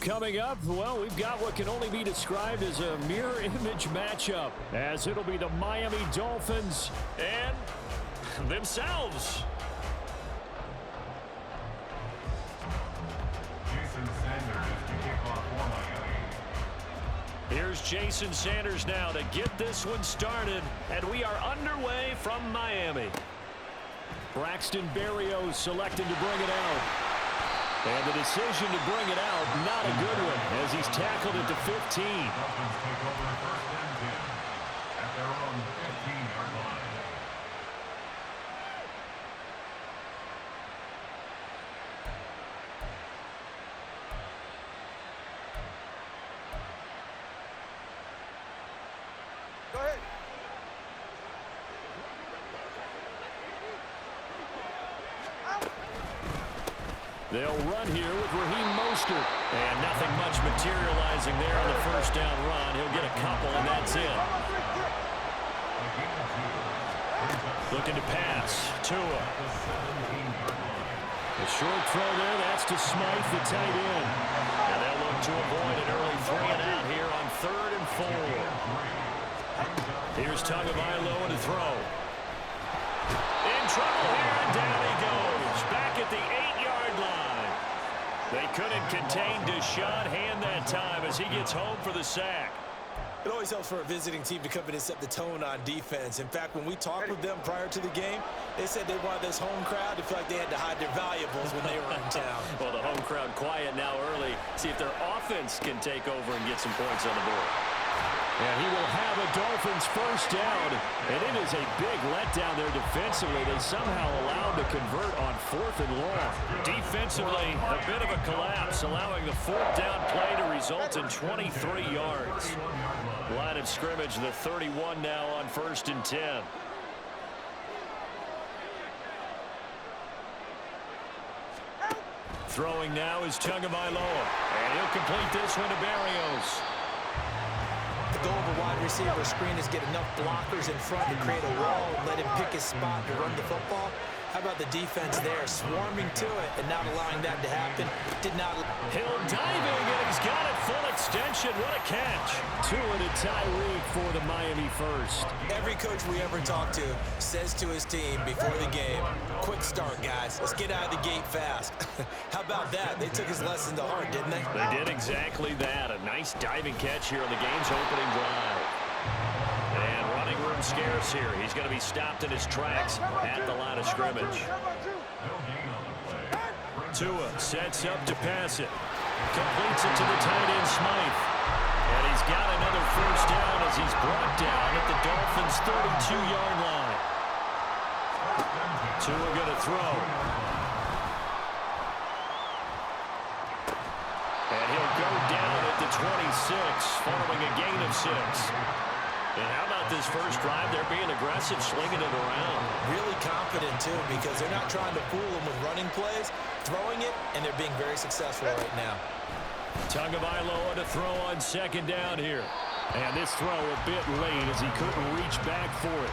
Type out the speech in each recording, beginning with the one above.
coming up, well, we've got what can only be described as a mirror image matchup, as it'll be the Miami Dolphins and themselves. Here's Jason Sanders now to get this one started, and we are underway from Miami. Braxton Berrios selected to bring it out. And the decision to bring it out, not a good one, as he's tackled at the 15. At their own 15-yard line. Go ahead. They'll run here with Raheem Mostert. And nothing much materializing there on the first down run. He'll get a couple, and that's it. Looking to pass. Tua. A short throw there. That's to Smythe, the tight end. And they'll look to avoid an early 3 and out here on 3rd and 4. Here's Tagovailoa to throw. In trouble here, and down he goes. Back at the 8-yard line. They couldn't contain Deshaun Hand that time as he gets home for the sack. It always helps for a visiting team to come in and set the tone on defense. In fact, when we talked with them prior to the game, they said they wanted this home crowd to feel like they had to hide their valuables when they were in town. Well, the home crowd quiet now early. See if their offense can take over and get some points on the board. And he will have a Dolphins first down. And it is a big letdown there defensively. They somehow allowed to convert on 4th and long. Defensively, a bit of a collapse, allowing the 4th down play to result in 23 yards. Line of scrimmage, the 31 now on 1st and 10. Throwing now is Tagovailoa. And he'll complete this one to Berrios. The goal of a wide receiver screen is get enough blockers in front to create a wall and let him pick his spot to run the football. How about the defense there, swarming to it and not allowing that to happen? Did not. Hill diving, and he's got it full extension. What a catch. Tua to Tyreek for the Miami first. Every coach we ever talk to says to his team before the game, quick start, guys. Let's get out of the gate fast. How about that? They took his lesson to heart, didn't they? They did exactly that. A nice diving catch here on the game's opening drive. And running room scarce here. He's going to be stopped in his tracks at the line of scrimmage. Tua sets up to pass it. Completes it to the tight end, Smythe. And he's got another first down as he's brought down at the Dolphins' 32-yard line. Tua going to throw. And he'll go down at the 26 following a gain of 6. And how about this first drive? They're being aggressive, slinging it around. Really confident, too, because they're not trying to fool them with running plays, throwing it, and they're being very successful right now. Tagovailoa to throw on 2nd down here. And this throw a bit late as he couldn't reach back for it.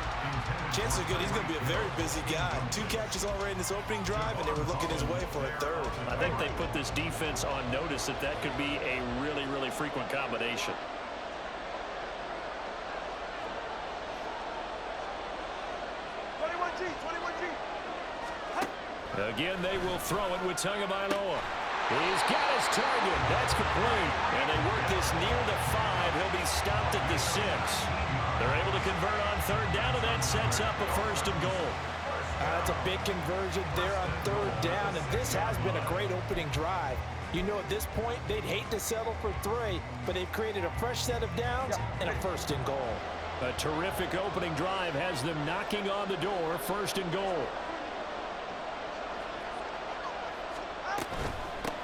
Chances are good he's going to be a very busy guy. 2 catches already in this opening drive, and they were looking his way for a 3rd. I think they put this defense on notice that that could be a really, really frequent combination. Again, they will throw it with Tagovailoa. He's got his target. That's complete. And they work this near the 5. He'll be stopped at the 6. They're able to convert on 3rd down, and that sets up a 1st and goal. That's a big conversion there on 3rd down, and this has been a great opening drive. You know, at this point, they'd hate to settle for 3, but they've created a fresh set of downs and a 1st and goal. A terrific opening drive has them knocking on the door, 1st and goal.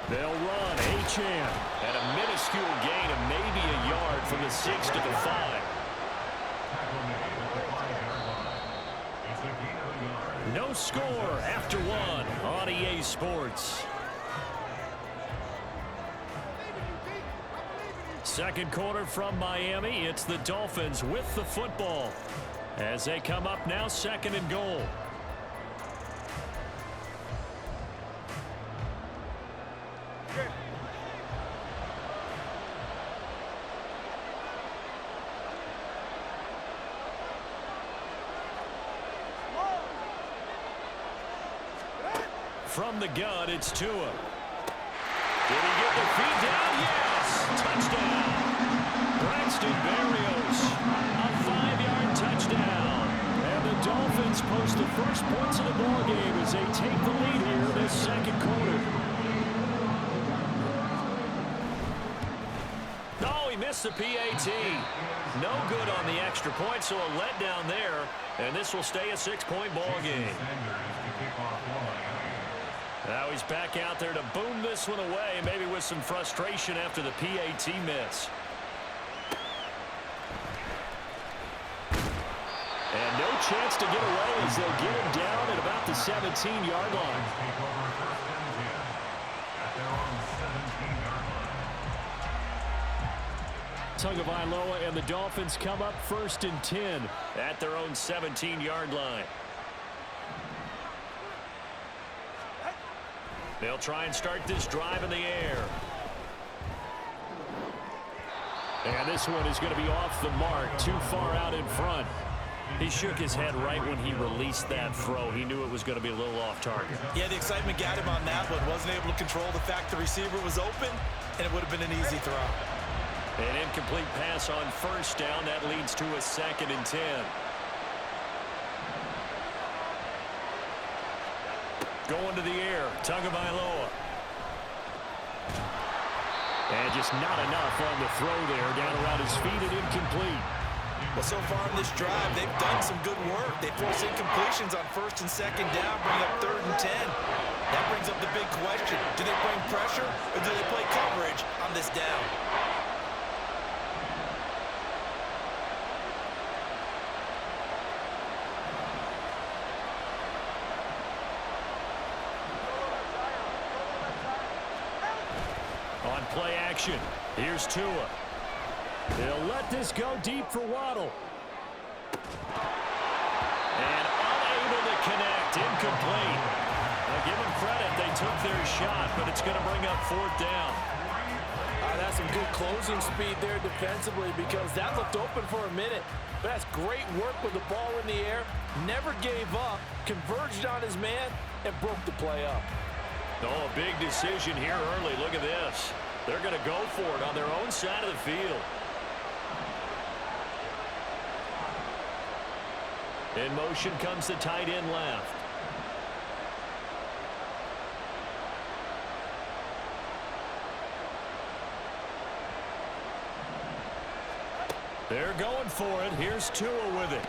They'll run Achane at a minuscule gain of maybe a yard from the 6 to the 5. No score after 1 on EA Sports. Second quarter from Miami. It's the Dolphins with the football as they come up now 2nd and goal. From the gun, it's Tua. Did he get the feet down? Yes! Touchdown! Braxton Berrios, a 5-yard touchdown. And the Dolphins post the first points of the ball game as they take the lead here this second quarter. Oh, he missed the PAT. No good on the extra point, so a letdown there. And this will stay a 6-point ball game. Now he's back out there to boom this one away, maybe with some frustration after the PAT miss. And no chance to get away as they'll get him down at about the 17-yard line. Tagovailoa and the Dolphins come up 1st and 10 at their own 17-yard line. They'll try and start this drive in the air. And this one is going to be off the mark, too far out in front. He shook his head right when he released that throw. He knew it was going to be a little off target. Yeah, the excitement got him on that one. Wasn't able to control the fact the receiver was open, and it would have been an easy throw. An incomplete pass on 1st down. That leads to a 2nd and 10. Going to the air, Tagovailoa. And just not enough on the throw there. Down around his feet and incomplete. Well, so far in this drive, they've done some good work. They force incompletions on 1st and 2nd down, bring up 3rd and 10. That brings up the big question. Do they bring pressure or do they play coverage on this down? On play action, here's Tua. They'll let this go deep for Waddle. And unable to connect, incomplete. Now give them credit, they took their shot, but it's going to bring up 4th down. That's some good closing speed there defensively because that looked open for a minute. But that's great work with the ball in the air. Never gave up, converged on his man, and broke the play up. Oh, a big decision here early. Look at this. They're going to go for it on their own side of the field. In motion comes the tight end left. They're going for it. Here's Tua with it.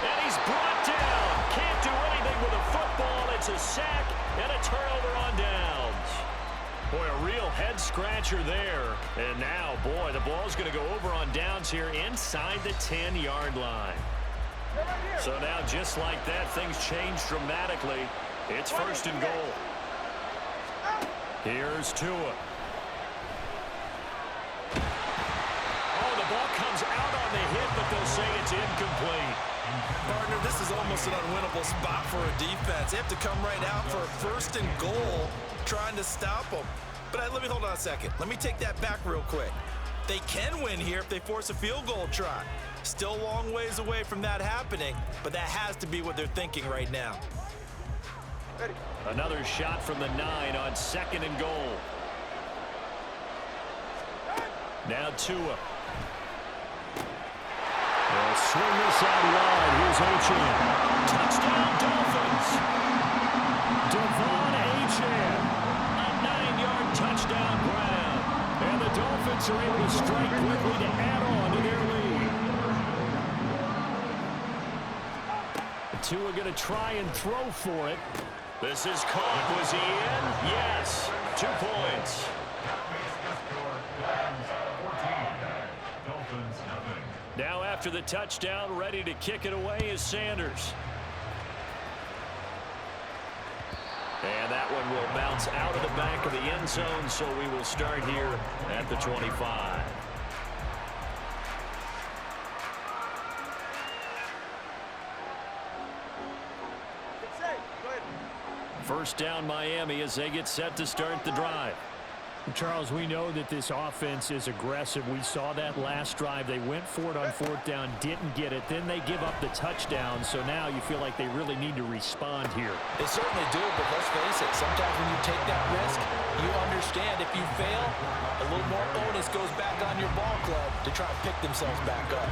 And he's brought down. Can't do anything with a football. It's a sack and a turnover on downs. Boy, a real head-scratcher there. And now, boy, the ball's going to go over on downs here inside the 10-yard line. So now, just like that, things change dramatically. It's 1st and goal. Here's Tua. Oh, the ball comes out on the hit, but they'll say it's incomplete. Partner, this is almost an unwinnable spot for a defense. They have to come right out for a 1st and goal trying to stop them. But let me hold on a second. Let me take that back real quick. They can win here if they force a field goal try. Still a long ways away from that happening, but that has to be what they're thinking right now. Another shot from the 9 on 2nd and goal. Now Tua. They'll swing this out wide. Here's Achane. Touchdown, Dolphins. Devon Achane. A 9-yard touchdown grab. And the Dolphins are able to strike quickly to add on to their lead. Tua going to try and throw for it. This is caught. Was he in? Yes. 2 points. Now after the touchdown, ready to kick it away is Sanders. And that one will bounce out of the back of the end zone, so we will start here at the 25. First down Miami as they get set to start the drive. Charles, we know that this offense is aggressive. We saw that last drive. They went for it on fourth down, didn't get it. Then they give up the touchdown. So now you feel like they really need to respond here. They certainly do, but let's face it. Sometimes when you take that risk, you understand if you fail, a little more onus goes back on your ball club to try and pick themselves back up.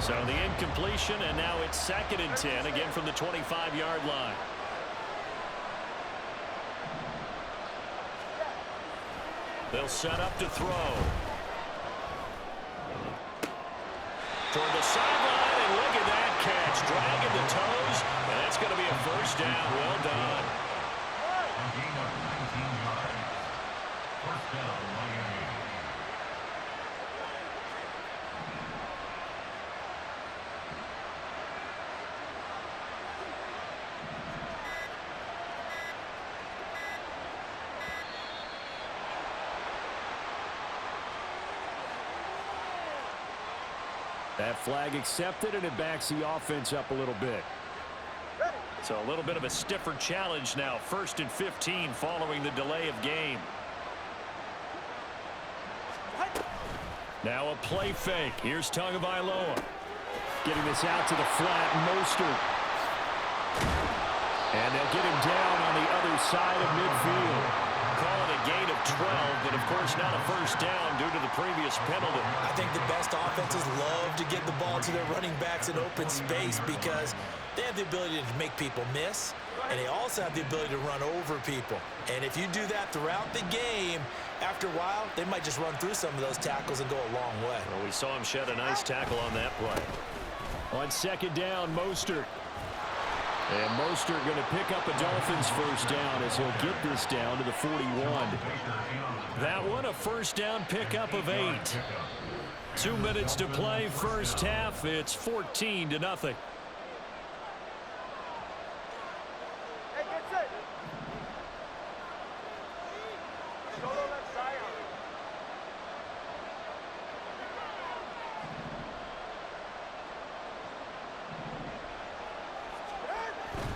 So the incompletion, and now it's 2nd and 10, again from the 25-yard line. They'll set up to throw. Toward the sideline, and look at that catch. Dragging the toes, and that's going to be a first down. Well done. First down, Miami. That flag accepted, and it backs the offense up a little bit. So a little bit of a stiffer challenge now. 1st and 15 following the delay of game. Now a play fake. Here's Tagovailoa. Getting this out to the flat. Mostert. And they'll get him down on the other side of midfield. Call it a gain of 12, but of course not a first down due to the previous penalty. I think the best offenses love to get the ball to their running backs in open space because they have the ability to make people miss, and they also have the ability to run over people. And if you do that throughout the game, after a while, they might just run through some of those tackles and go a long way. Well, we saw him shed a nice tackle on that play. On 2nd down, Mostert. And Mostert going to pick up a Dolphins first down as he'll get this down to the 41. That one a first down pickup of 8. 2 minutes to play first half. It's 14-0.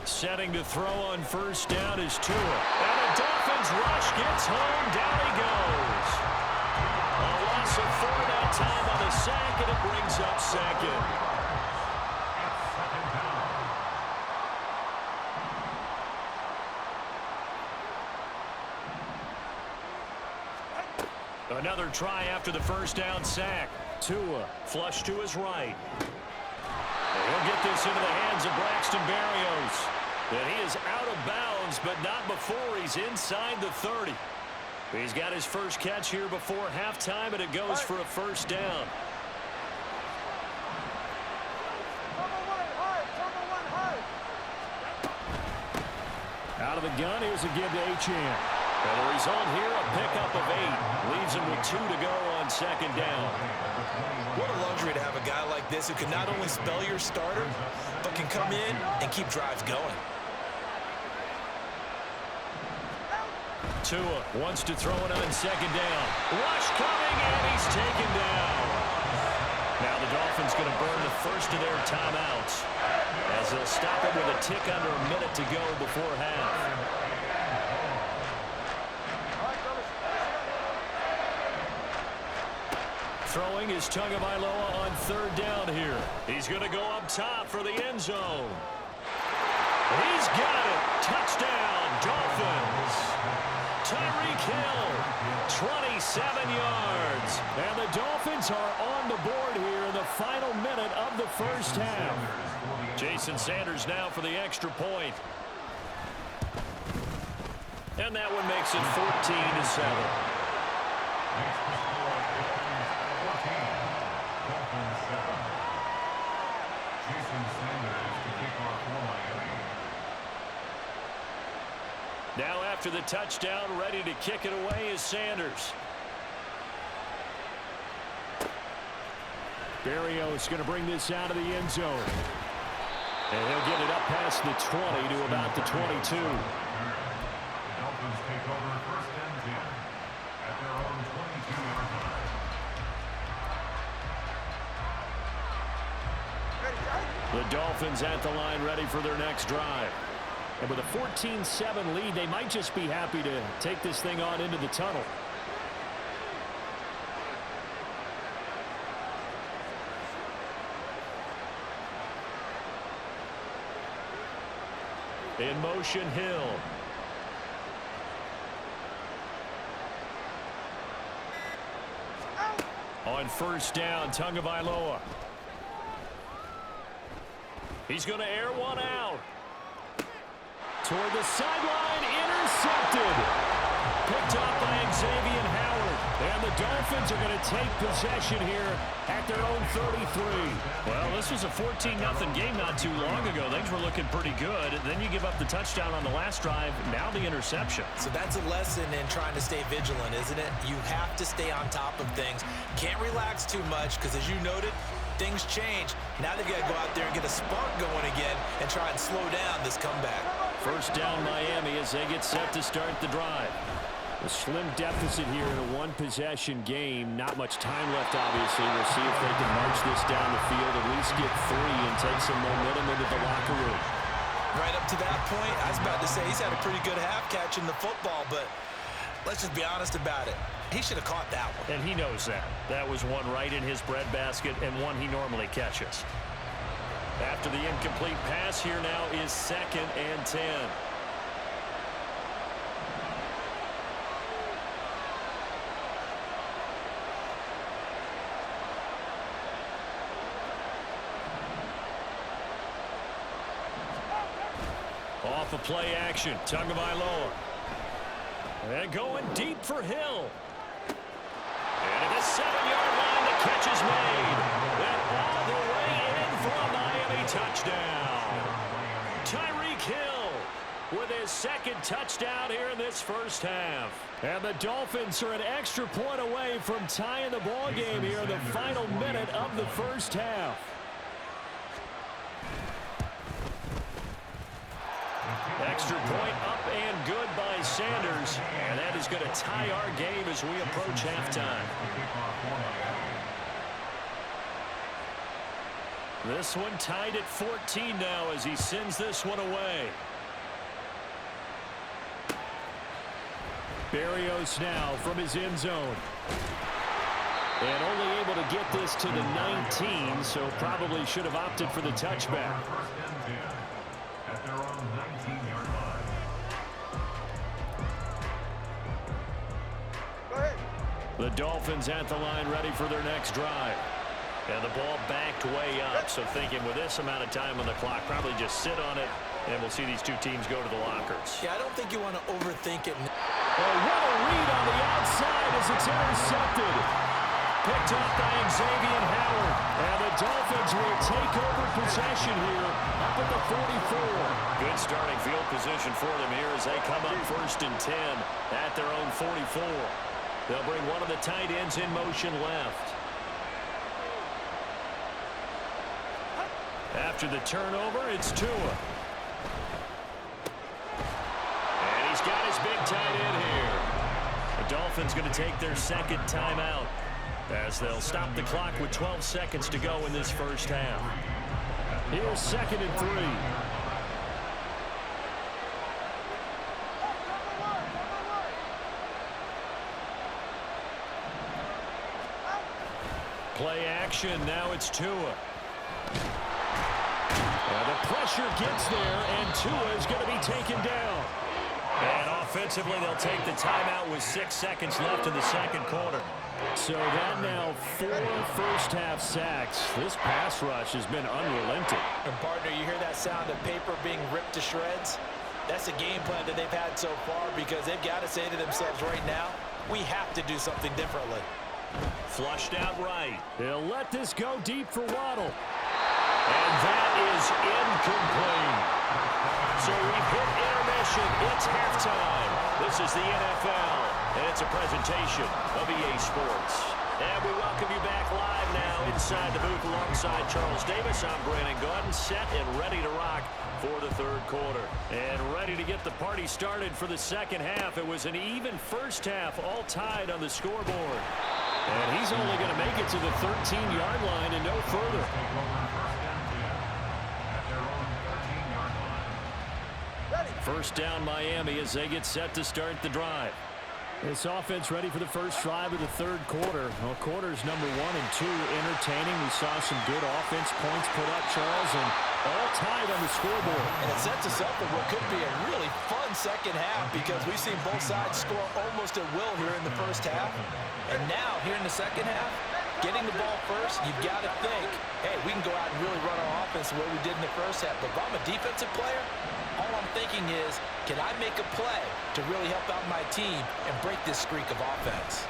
Setting to throw on first down is Tua. And a Dolphins rush gets home. Down he goes. A loss of 4 that time on the sack, and it brings up 2nd. Another try after the first down sack. Tua flush to his right. And he'll get this into the hands of Braxton Berrios. And he is out of bounds, but not before he's inside the 30. He's got his first catch here before halftime, and it goes for a first down. Out of the gun, here's a give to Achane. And the result here, a pickup of 8. Leaves him with 2 to go on 2nd down. What a luxury to have a guy like this who can not only spell your starter, but can come in and keep drives going. Tua wants to throw it on 2nd down. Rush coming, and he's taken down. Now the Dolphins going to burn the first of their timeouts as they'll stop it with a tick under a minute to go before half. Throwing is Tagovailoa on 3rd down here. He's going to go up top for the end zone. He's got it. Touchdown, Dolphins. Tyreek Hill, 27 yards. And the Dolphins are on the board here in the final minute of the first half. Jason Sanders now for the extra point. And that one makes it 14-7. Now after the touchdown, ready to kick it away is Sanders. Berrios going to bring this out of the end zone. And he'll get it up past the 20 to about the 22. The Dolphins take over 1st and 10 at their own 22-yard line. The Dolphins at the line ready for their next drive. And with a 14-7 lead, they might just be happy to take this thing on into the tunnel. In motion, Hill. On first down, Tagovailoa. He's going to air one out. Toward the sideline, intercepted. Picked up by Xavier Howard. And the Dolphins are going to take possession here at their own 33. Well, this was a 14-0 game not too long ago. Things were looking pretty good. Then you give up the touchdown on the last drive. Now the interception. So that's a lesson in trying to stay vigilant, isn't it? You have to stay on top of things. Can't relax too much because, as you noted, things change. Now they've got to go out there and get a spark going again and try and slow down this comeback. First down, Miami, as they get set to start the drive. A slim deficit here in a one-possession game. Not much time left, obviously. We'll see if they can march this down the field, at least get 3 and take some momentum into the locker room. Right up to that point, I was about to say he's had a pretty good half catching the football, but let's just be honest about it. He should have caught that one. And he knows that. That was one right in his breadbasket and one he normally catches. After the incomplete pass, here now is 2nd and 10. Off of play action, Tagovailoa. And going deep for Hill. And at the 7-yard line, the catch is made. And all the way in for a Miami touchdown. Tyreek Hill with his 2nd touchdown here in this first half. And the Dolphins are an extra point away from tying the ball game here in the final minute of the first half. Extra point up and good by Sanders. And that is going to tie our game as we approach halftime. This one tied at 14 now as he sends this one away. Berrios now from his end zone. And only able to get this to the 19, so probably should have opted for the touchback. The Dolphins at the line ready for their next drive. And the ball backed way up, so thinking with this amount of time on the clock, probably just sit on it, and we'll see these two teams go to the lockers. Yeah, I don't think you want to overthink it. Oh, what a read on the outside as it's intercepted. Picked up by Xavier Howard. And the Dolphins will take over possession here up at the 44. Good starting field position for them here as they come up 1st and 10 at their own 44. They'll bring one of the tight ends in motion left. After the turnover, it's Tua. And he's got his big tight end here. The Dolphins going to take their 2nd timeout as they'll stop the clock with 12 seconds to go in this first half. Here's 2nd and 3. Play action, now it's Tua. The pressure gets there, and Tua is going to be taken down. And offensively, they'll take the timeout with 6 seconds left in the 2nd quarter. So that now 4 first-half sacks. This pass rush has been unrelenting. And partner, you hear that sound of paper being ripped to shreds? That's a game plan that they've had so far because they've got to say to themselves right now, we have to do something differently. Flushed out right. They'll let this go deep for Waddle. And that is incomplete. So we've hit intermission. It's halftime. This is the NFL, and it's a presentation of EA Sports. And we welcome you back live now inside the booth alongside Charles Davis. I'm Brandon Gaudin, set and ready to rock for the 3rd quarter. And ready to get the party started for the 2nd half. It was an even first half, all tied on the scoreboard. And he's only going to make it to the 13-yard line and no further. First down Miami as they get set to start the drive. This offense ready for the first drive of the third quarter. Well, quarters number 1 and 2 entertaining. We saw some good offense points put up, Charles, and all tied on the scoreboard. And it sets us up for what could be a really fun second half because we've seen both sides score almost at will here in the first half. And now, here in the second half, getting the ball first, you've got to think, hey, we can go out and really run our offense the way we did in the first half. But if I'm a defensive player, all I'm thinking is, can I make a play to really help out my team and break this streak of offense?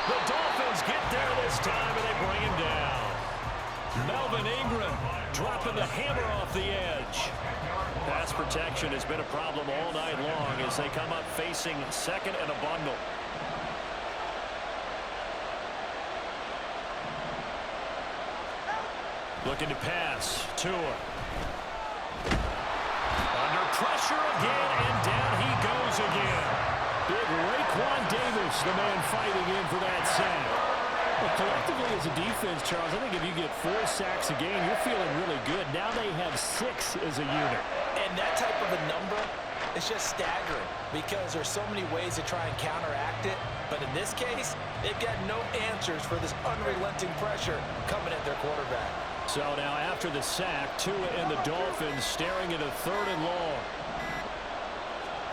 The Dolphins get there this time, and they bring him down. Melvin Ingram dropping the hammer off the edge. Pass protection has been a problem all night long as they come up facing second and a bundle. Looking to pass. Tua. Under pressure again, and down he goes again. Big Raekwon Davis, the man fighting in for that sack. Well, collectively as a defense, Charles, I think if you get 4 sacks a game, you're feeling really good. Now they have 6 as a unit. And that type of a number is just staggering because there's so many ways to try and counteract it. But in this case, they've got no answers for this unrelenting pressure coming at their quarterback. So now after the sack, Tua and the Dolphins staring at a 3rd and long.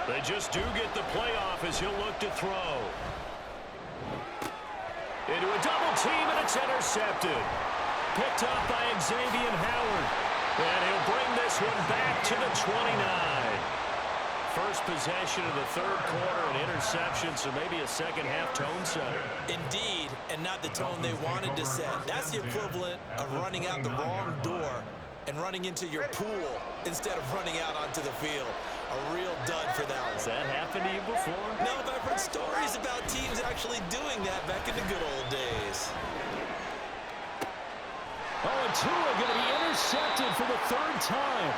They just do get the playoff as he'll look to throw. Into a double team, and it's intercepted. Picked up by Xavier Howard. And he'll bring this one back to the 29. First possession of the third quarter, an interception, so maybe a second-half tone setter. Indeed, and not the tone they wanted to set. That's the equivalent of running out the wrong door and running into your pool instead of running out onto the field. A real dud for that one. Has that happened to you before? No, but I've heard stories about teams actually doing that back in the good old days. Oh, and Tua going to be intercepted for the 3rd time.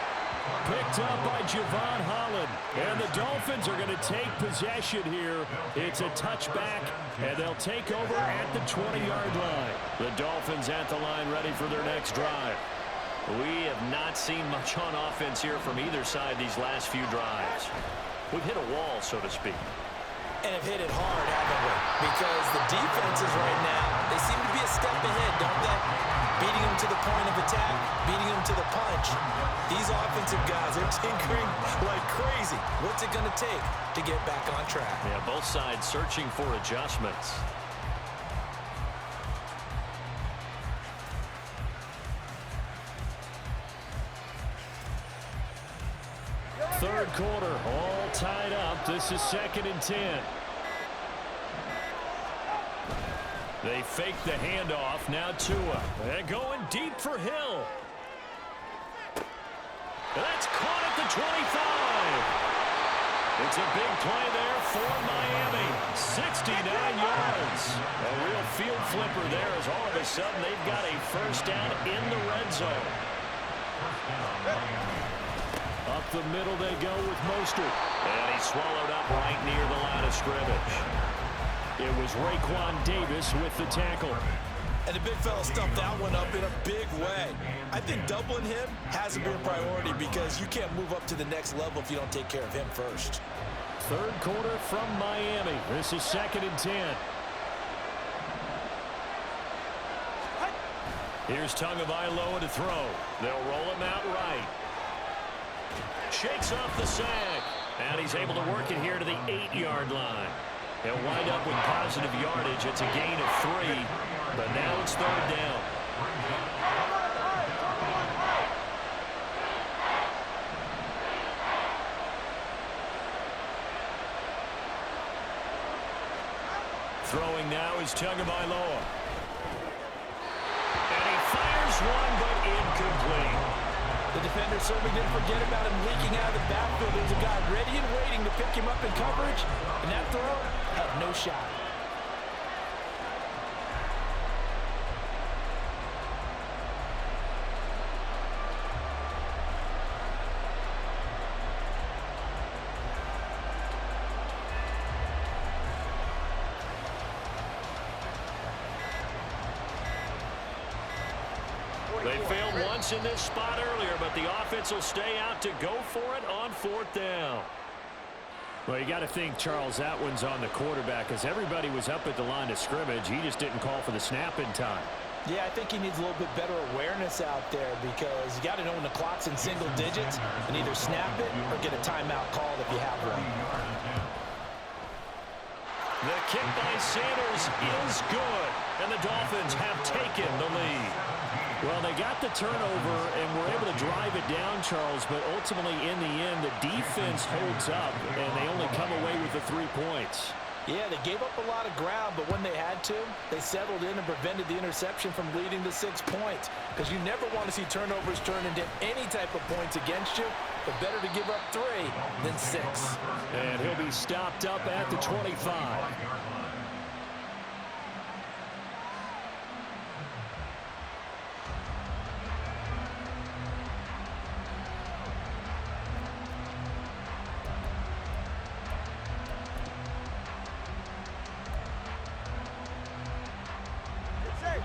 Picked up by Javon Holland. And the Dolphins are going to take possession here. It's a touchback, and they'll take over at the 20-yard line. The Dolphins at the line ready for their next drive. We have not seen much on offense here from either side these last few drives. We've hit a wall, so to speak. And have hit it hard, haven't we? Because the defenses right now, they seem to be a step ahead, don't they? Beating them to the point of attack, beating them to the punch. These offensive guys are tinkering like crazy. What's it going to take to get back on track? Yeah, both sides searching for adjustments. Third quarter, all tied up. This is 2nd and 10. They fake the handoff. Now Tua. They're going deep for Hill. That's caught at the 25. It's a big play there for Miami. 69 yards. A real field flipper there as all of a sudden they've got a first down in the red zone. Up the middle they go with Mostert. And he swallowed up right near the line of scrimmage. It was Raekwon Davis with the tackle. And the big fella stuffed that one up in a big way. I think doubling him has to be a priority because you can't move up to the next level if you don't take care of him first. Third quarter from Miami. This is 2nd and 10. Here's Tagovailoa to throw. They'll roll him out right. Shakes off the sack. And he's able to work it here to the 8-yard line. He'll wind up with positive yardage. It's a gain of 3. But now it's 3rd down. Throwing now is Tagovailoa. And he fires one, but incomplete. The defender certainly didn't forget about him leaking out of the backfield. There's a guy ready and waiting to pick him up in coverage, and that throw had no shot. They failed once in this spot earlier, but the offense will stay out to go for it on 4th down. Well, you got to think, Charles, that one's on the quarterback because everybody was up at the line of scrimmage. He just didn't call for the snap in time. Yeah, I think he needs a little bit better awareness out there because you got to know when the clock's in single digits and either snap it or get a timeout called if you have one. The kick by Sanders is good, and the Dolphins have taken the lead. Well, they got the turnover and were able to drive it down, Charles, but ultimately in the end, the defense holds up, and they only come away with the 3 points. Yeah, they gave up a lot of ground, but when they had to, they settled in and prevented the interception from leading to 6 points. Because you never want to see turnovers turn into any type of points against you, but better to give up 3 than 6. And he'll be stopped up at the 25.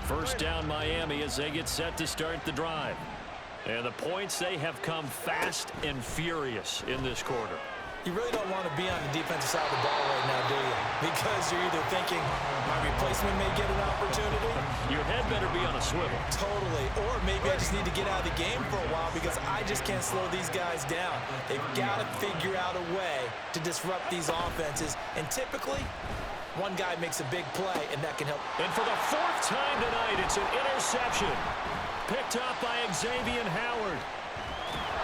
First down Miami as they get set to start the drive. And the points, they have come fast and furious in this quarter. You really don't want to be on the defensive side of the ball right now, do you? Because you're either thinking my replacement may get an opportunity. Your head better be on a swivel. Totally. Or maybe I just need to get out of the game for a while because I just can't slow these guys down. They've got to figure out a way to disrupt these offenses. And typically, one guy makes a big play, and that can help. And for the 4th time tonight, it's an interception. Picked up by Xavier Howard.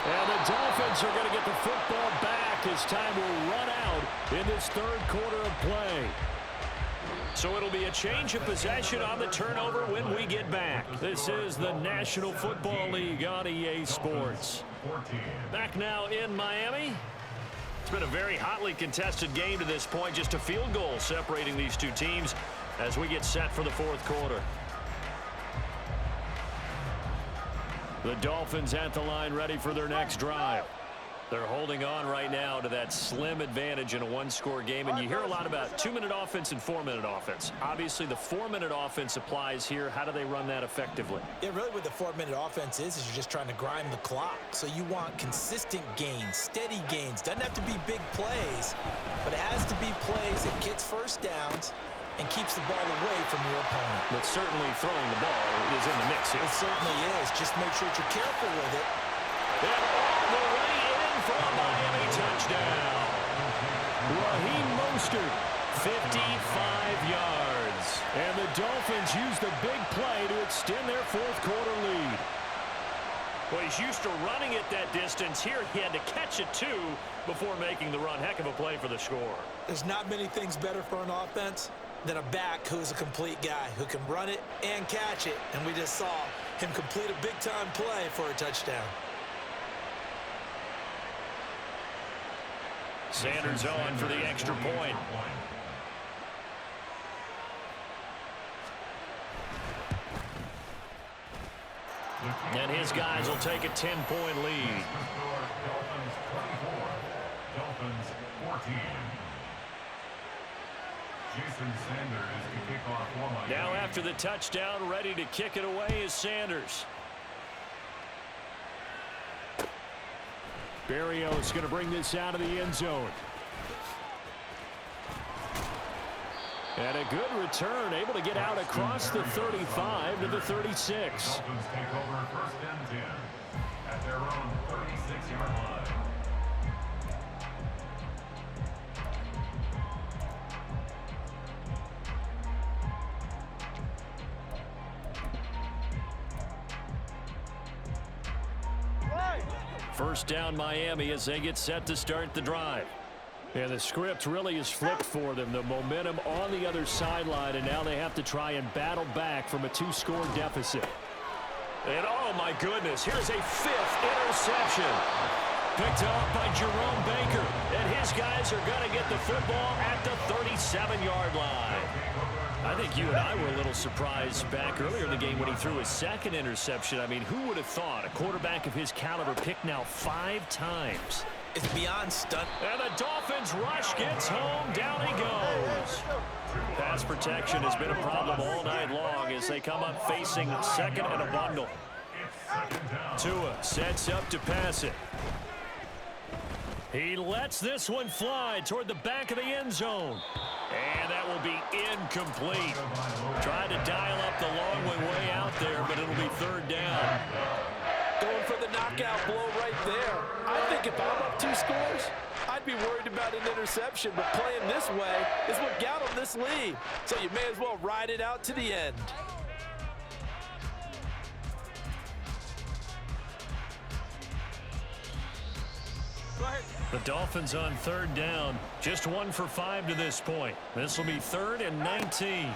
And the Dolphins are going to get the football back as time will run out in this 3rd quarter of play. So it'll be a change of possession on the turnover when we get back. This is the National Football League on EA Sports. Back now in Miami. It's been a very hotly contested game to this point. Just a field goal separating these two teams as we get set for the 4th quarter. The Dolphins at the line ready for their next drive. They're holding on right now to that slim advantage in a 1-score game. And you hear a lot about 2-minute offense and 4-minute offense. Obviously, the 4-minute offense applies here. How do they run that effectively? Yeah, really what the 4-minute offense is you're just trying to grind the clock. So you want consistent gains, steady gains. Doesn't have to be big plays, but it has to be plays that gets first downs and keeps the ball away from your opponent. But certainly throwing the ball is in the mix here. It certainly is. Just make sure that you're careful with it. And all the way in for a Miami touchdown. Raheem Mostert, 55 yards. And the Dolphins use the big play to extend their 4th quarter lead. Well, he's used to running it that distance. Here he had to catch it, too, before making the run. Heck of a play for the score. There's not many things better for an offense than a back who's a complete guy who can run it and catch it. And we just saw him complete a big-time play for a touchdown. Sanders on for the extra point. And his guys will take a 10-point lead. Dolphins 14. Jason Sanders to kick off for Miami. Now after the touchdown, ready to kick it away is Sanders. Berrios going to bring this out of the end zone. And a good return, able to get out across the 35 to the 36. Dolphins take over 1st and 10 at their own 36-yard line. First down Miami as they get set to start the drive. And the script really is flipped for them. The momentum on the other sideline, and now they have to try and battle back from a 2-score deficit. And oh my goodness, here's a 5th interception. Picked up by Jerome Baker. And his guys are going to get the football at the 37-yard line. I think you and I were a little surprised back earlier in the game when he threw his 2nd interception. I mean, who would have thought a quarterback of his caliber picked now 5 times? It's beyond stunt. And the Dolphins rush gets home. Down he goes. Pass protection has been a problem all night long as they come up facing 2nd and a bundle. Tua sets up to pass it. He lets this one fly toward the back of the end zone. And that will be incomplete. Tried to dial up the long one way out there, but it'll be third down. Going for the knockout blow right there. I think if I'm up 2 scores, I'd be worried about an interception, but playing this way is what got him this lead. So you may as well ride it out to the end. The Dolphins on third down. Just 1 for 5 to this point. This will be 3rd and 19.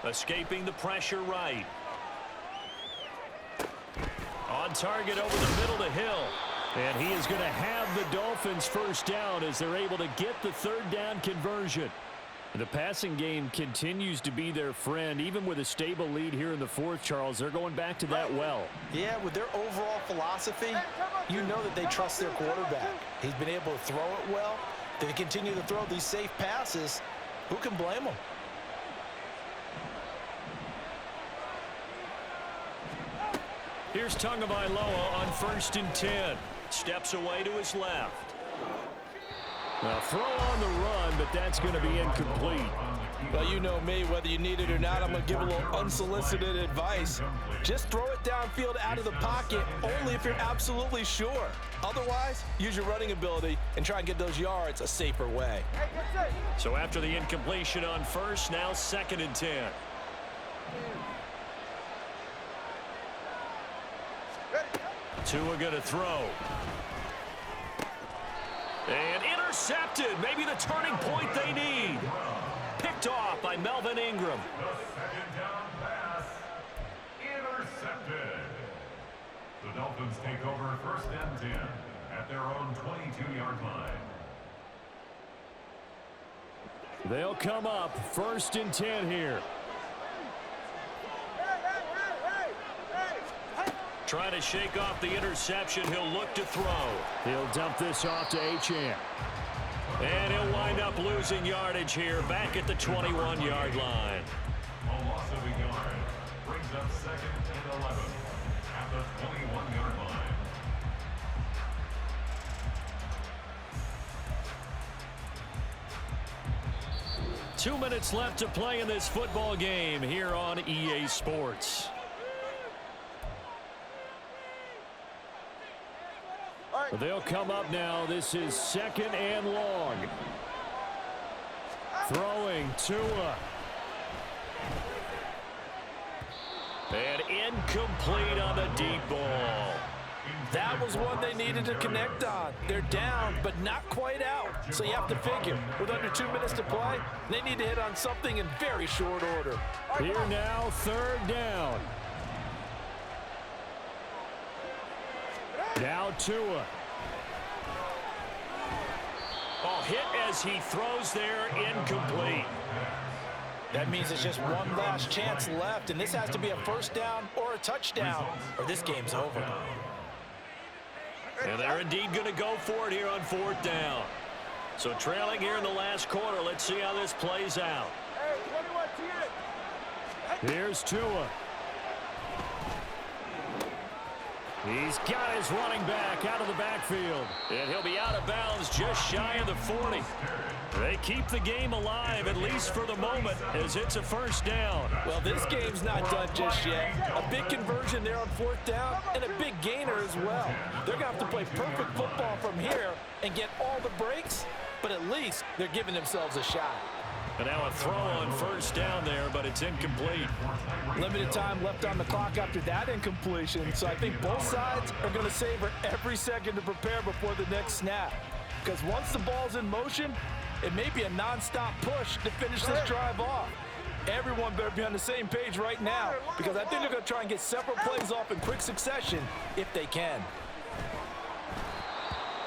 Escaping the pressure right. On target over the middle to Hill. And he is going to have the Dolphins first down as they're able to get the third down conversion. The passing game continues to be their friend. Even with a stable lead here in the 4th, Charles, they're going back to that well. Yeah, with their overall philosophy, you know that they trust their quarterback. He's been able to throw it well. They continue to throw these safe passes. Who can blame them? Here's Tagovailoa on 1st and 10. Steps away to his left. Now throw on the run, but that's going to be incomplete. Well, you know me, whether you need it or not, I'm going to give a little unsolicited advice. Just throw it downfield out of the pocket only if you're absolutely sure. Otherwise, use your running ability and try and get those yards a safer way. So after the incompletion on 1st, now 2nd and 10. Tua going to throw. And intercepted. Maybe the turning point they need. Picked off by Melvin Ingram. The second down pass. Intercepted. The Dolphins take over 1st and 10 at their own 22-yard line. They'll come up 1st and 10 here. Trying to shake off the interception. He'll look to throw. He'll dump this off to Achane. And he'll wind up losing yardage here back at the 21-yard line. A loss of a yard brings up 2nd and 11 at the 21-yard line. Two minutes left to play in this football game here on EA Sports. They'll come up now. This is 2nd and long. Throwing Tua. And incomplete on the deep ball. That was one they needed to connect on. They're down, but not quite out. So you have to figure, with under 2 minutes to play, they need to hit on something in very short order. Here now, 3rd down. Now Tua. Oh, hit as he throws there, incomplete. That means it's just one last chance left, and this has to be a 1st down or a touchdown, or this game's over. And they're indeed going to go for it here on 4th down. So trailing here in the last quarter. Let's see how this plays out. Here's Tua. He's got his running back out of the backfield. And he'll be out of bounds just shy of the 40. They keep the game alive, at least for the moment, as it's a 1st down. Well, this game's not done just yet. A big conversion there on 4th down and a big gainer as well. They're going to have to play perfect football from here and get all the breaks, but at least they're giving themselves a shot. And now a throw on 1st down there, but it's incomplete. Limited time left on the clock after that incompletion, so I think both sides are going to savor every second to prepare before the next snap. Because once the ball's in motion, it may be a non-stop push to finish this drive off. Everyone better be on the same page right now, because I think they're going to try and get several plays off in quick succession if they can.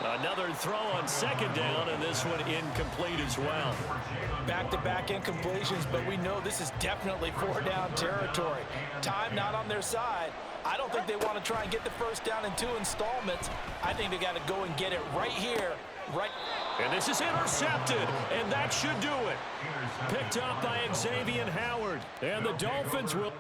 Another throw on 2nd down, and this one incomplete as well. Back-to-back incompletions, but we know this is definitely 4-down territory. Time not on their side. I don't think they want to try and get the 1st down in 2 installments. I think they got to go and get it right here, right. And this is intercepted, and that should do it. Picked up by Xavier Howard, and the Dolphins will...